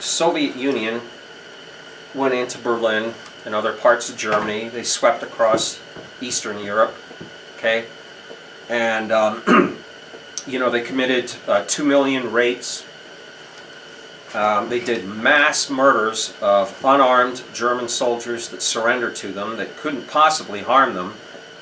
Soviet Union went into Berlin and other parts of Germany. They swept across Eastern Europe, okay? And, you know, they committed 2 million rapes. They did mass murders of unarmed German soldiers that surrendered to them, that couldn't possibly harm them,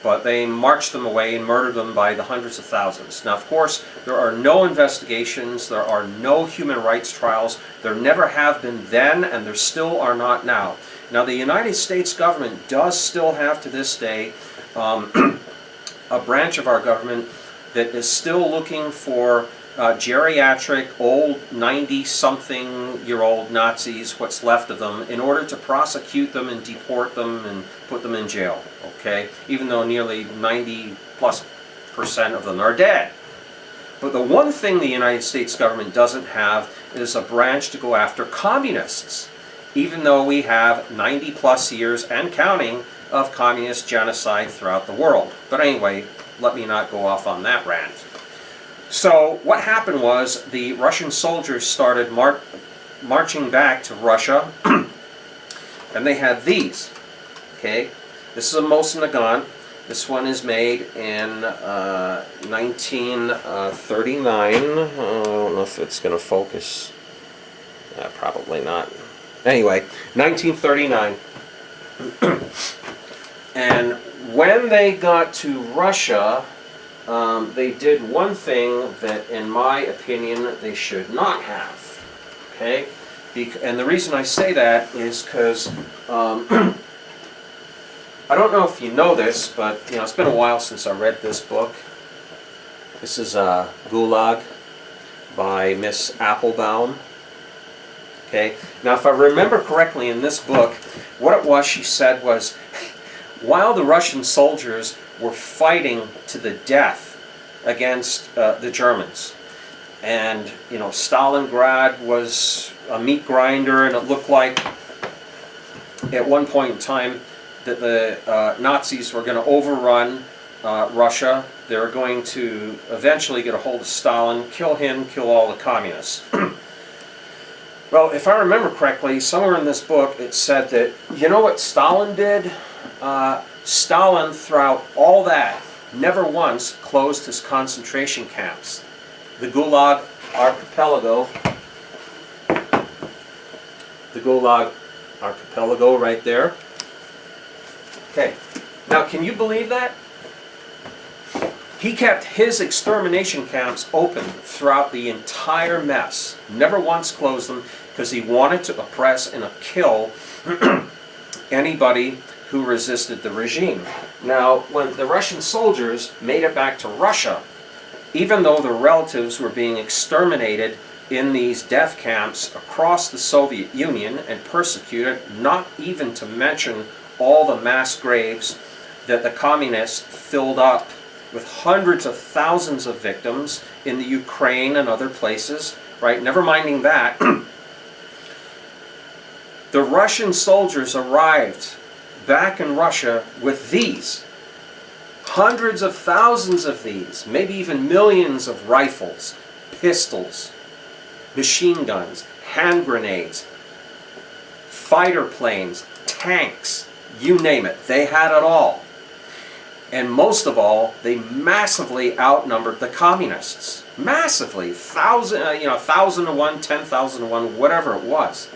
but they marched them away and murdered them by the hundreds of thousands. Now, of course, there are no investigations, there are no human rights trials, there never have been then, and there still are not now. Now, the United States government does still have, to this day, a branch of our government that is still looking for geriatric, old 90-something-year-old Nazis, what's left of them, in order to prosecute them and deport them and put them in jail, okay? Even though nearly 90+% of them are dead. But the one thing the United States government doesn't have is a branch to go after communists, even though we have 90+ years and counting of communist genocide throughout the world. But anyway, let me not go off on that rant. So what happened was the Russian soldiers started marching back to Russia, and they had these. Okay, this is a Mosin Nagant. This one is made in 1939. I don't know if it's going to focus. Probably not. Anyway, 1939. And when they got to Russia, they did one thing that, in my opinion, they should not have. Okay? And the reason I say that is because I don't know if you know this, but you know, it's been a while since I read this book. This is Gulag by Miss Applebaum. Okay? Now, if I remember correctly in this book, what it was she said was, while the Russian soldiers were fighting to the death against the Germans, and you know, Stalingrad was a meat grinder, and it looked like at one point in time that the Nazis were going to overrun Russia. They were going to eventually get a hold of Stalin, kill him, kill all the communists. Well, if I remember correctly, somewhere in this book it said that, you know what Stalin did? Stalin, throughout all that, never once closed his concentration camps. The Gulag Archipelago, right there. Okay, now can you believe that? He kept his extermination camps open throughout the entire mess. Never once closed them, because he wanted to oppress and kill anybody who resisted the regime. Now, when the Russian soldiers made it back to Russia, even though their relatives were being exterminated in these death camps across the Soviet Union and persecuted, not even to mention all the mass graves that the communists filled up with hundreds of thousands of victims in the Ukraine and other places, right? Never minding that, the Russian soldiers arrived back in Russia with these. Hundreds of thousands of these, maybe even millions of rifles, pistols, machine guns, hand grenades, fighter planes, tanks, you name it. They had it all. And most of all, they massively outnumbered the communists. Massively. 1,000 to 1, 10,000 to 1, whatever it was.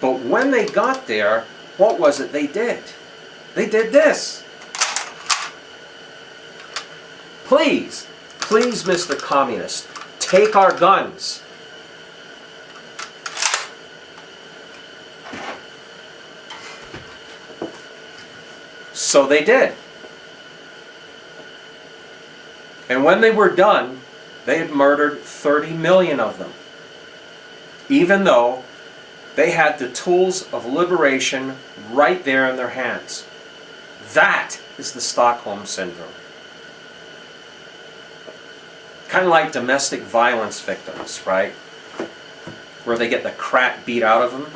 But when they got there, what was it they did? They did this. Please, please, Mr. Communist, take our guns. So they did. And when they were done, they had murdered 30 million of them, even though they had the tools of liberation right there in their hands. That is the Stolkholm Syndrome. Kind of like domestic violence victims, right? Where they get the crap beat out of them,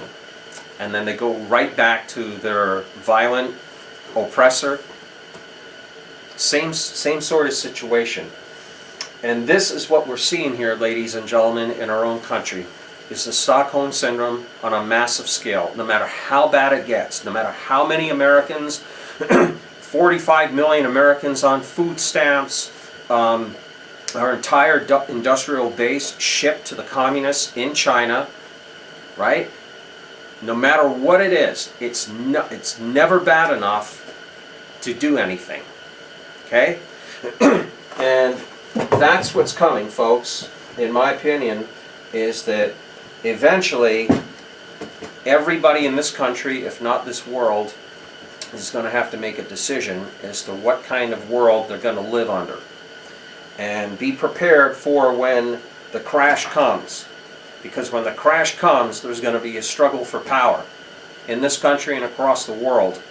and then they go right back to their violent oppressor. Same sort of situation. And this is what we're seeing here, ladies and gentlemen, in our own country. is the Stockholm Syndrome on a massive scale. No matter how bad it gets, no matter how many Americans, 45 million Americans on food stamps, our entire industrial base shipped to the communists in China, right? No matter what it is, it's never bad enough to do anything, okay? And that's what's coming, folks, in my opinion, is that eventually everybody in this country, if not this world, is going to have to make a decision as to what kind of world they're going to live under. And be prepared for when the crash comes. Because when the crash comes, there's going to be a struggle for power in this country and across the world.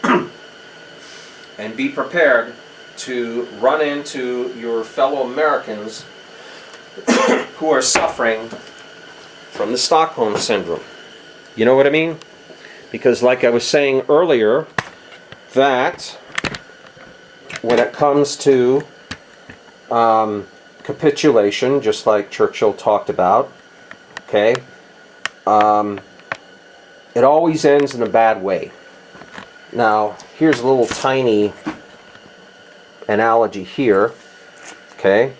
And be prepared to run into your fellow Americans who are suffering from the Stockholm Syndrome. You know what I mean? Because like I was saying earlier, that when it comes to capitulation, just like Churchill talked about, okay, it always ends in a bad way. Now, here's a little tiny analogy here, okay.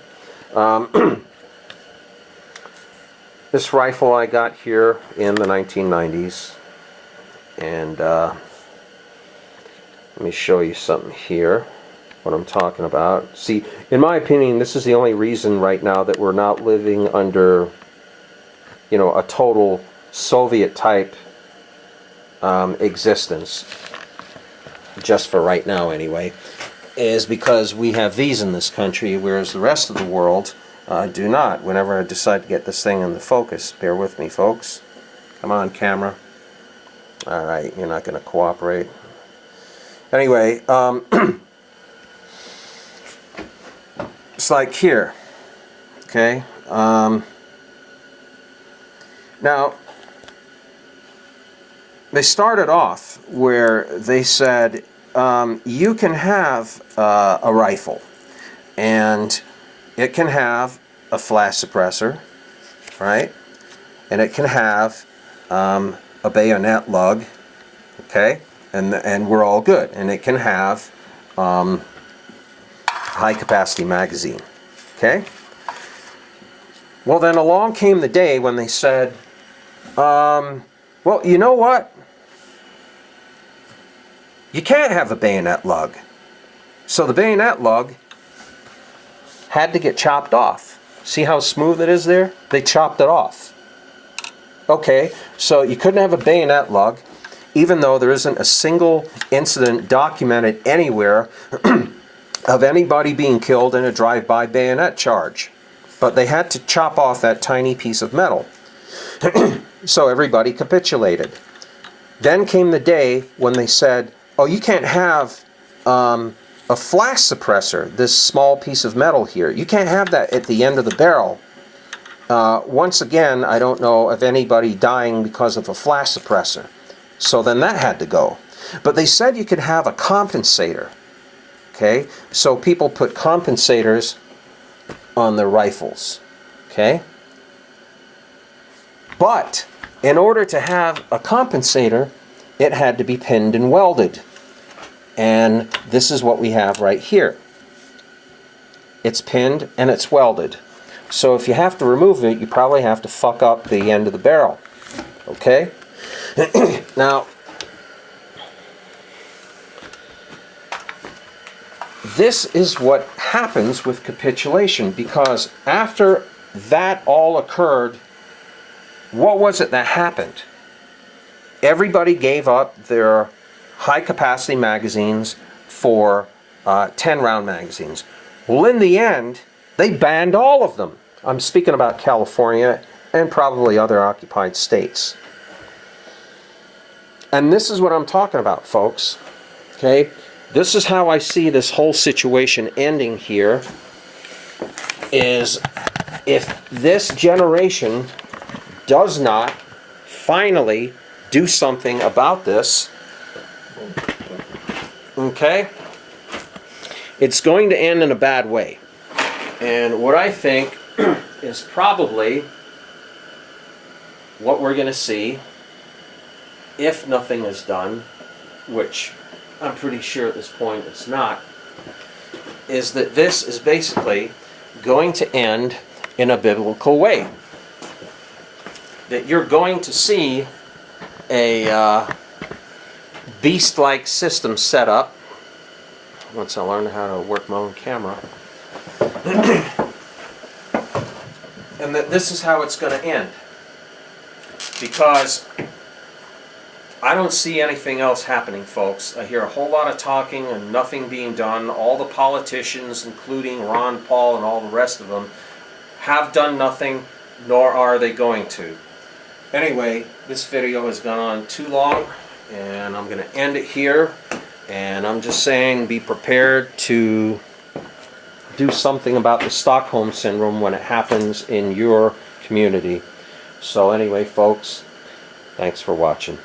This rifle I got here in the 1990s, and let me show you something here, what I'm talking about. See, in my opinion, this is the only reason right now that we're not living under, you know, a total Soviet-type existence, just for right now anyway, is because we have these in this country, whereas the rest of the world do not. Whenever I decide to get this thing in the focus, bear with me, folks. Come on, camera. All right, you're not going to cooperate. Anyway, it's like here, okay? Now, they started off where they said, you can have a rifle, and it can have a flash suppressor, right? And it can have a bayonet lug, okay? And we're all good. And it can have high-capacity magazine, okay? Well, then along came the day when they said, well, you know what? You can't have a bayonet lug. So the bayonet lug had to get chopped off. See how smooth it is there? They chopped it off. Okay, so you couldn't have a bayonet lug, even though there isn't a single incident documented anywhere of anybody being killed in a drive-by bayonet charge. But they had to chop off that tiny piece of metal. So everybody capitulated. Then came the day when they said, oh, you can't have a flash suppressor, this small piece of metal here. You can't have that at the end of the barrel. Once again, I don't know of anybody dying because of a flash suppressor. So then that had to go. But they said you could have a compensator. Okay? So people put compensators on their rifles. Okay? But in order to have a compensator, it had to be pinned and welded. And this is what we have right here. It's pinned and it's welded. So if you have to remove it, you probably have to fuck up the end of the barrel. Okay? Now, this is what happens with capitulation, because after that all occurred, what was it that happened? Everybody gave up their high-capacity magazines for 10-round magazines. Well, in the end, they banned all of them. I'm speaking about California and probably other occupied states. And this is what I'm talking about, folks. Okay? This is how I see this whole situation ending here, is if this generation does not finally do something about this, okay, it's going to end in a bad way. And what I think is probably what we're going to see, if nothing is done, which I'm pretty sure at this point it's not, is that this is basically going to end in a biblical way. That you're going to see a beast-like system set up once I learn how to work my own camera. And that this is how it's going to end. Because I don't see anything else happening, folks. I hear a whole lot of talking and nothing being done. All the politicians, including Ron Paul and all the rest of them, have done nothing, nor are they going to. Anyway, this video has gone on too long, and I'm going to end it here. And I'm just saying, be prepared to do something about the Stolkholm Syndrome when it happens in your community. So anyway, folks, thanks for watching.